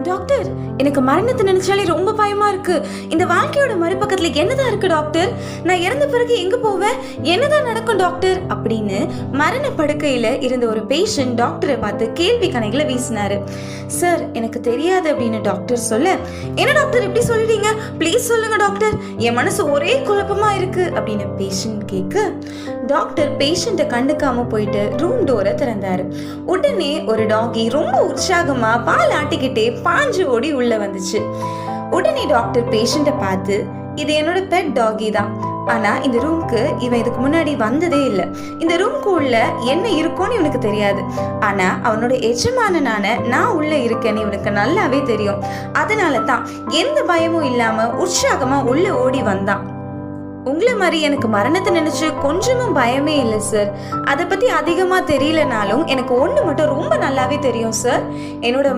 Doctor, எனக்கு மரணத்தை நினைச்சாலே ரொம்ப பயமா இருக்கு. இந்த வாழ்க்கையோட மறுபக்கத்துல என்னதான் இருக்கு டாக்டர்? நான் இறந்த பிறகு எங்க போவேன்? என்னதான் நடக்கும் டாக்டர் அப்படின்னு மரண படுக்கையில இருந்த ஒரு பேஷண்ட் டாக்டரை பார்த்து கேள்வி கணைகளை வீசினாரு. சார், எனக்கு தெரியாது அப்படின்னு டாக்டர் சொல்ல, என்ன டாக்டர் இப்படி சொல்லிட்டீங்க? ப்ளீஸ் சொல்லுங்க டாக்டர், என் மனசு ஒரே குழப்பமா இருக்கு அப்படின்னு பேஷண்ட் கேட்க, டாக்டர் பேஷண்ட்டை கண்டுக்காம போயிட்டு ரூம் டோரை திறந்தாரு. உடனே ஒரு டாகி ரொம்ப உற்சாகமா பால் ஆட்டிக்கிட்டே பாஞ்சு ஓடி உள்ள வந்துச்சு. உடனே டாக்டர் பேஷண்ட்டை பார்த்து, இது என்னோட பெட் டாகி தான், ஆனா இந்த ரூம்க்கு இவன் இதுக்கு முன்னாடி வந்ததே இல்லை. இந்த ரூம்க்கு உள்ள என்ன இருக்கும்னு இவனுக்கு தெரியாது. ஆனா அவனோட எஜமானனான நான் உள்ள இருக்கேன்னு இவனுக்கு நல்லாவே தெரியும். அதனால தான் எந்த பயமும் இல்லாம உற்சாகமா உள்ள ஓடி வந்தான். உங்களை மாதிரி எனக்கு மரணத்தை நினைச்சு கொஞ்சமும் பயமே இல்லை சார். அதை பத்தி அதிகமா தெரியலனாலும் எனக்கு ஒண்ணு மட்டும் ரொம்ப நல்லாவே தெரியும் சார். என்னோட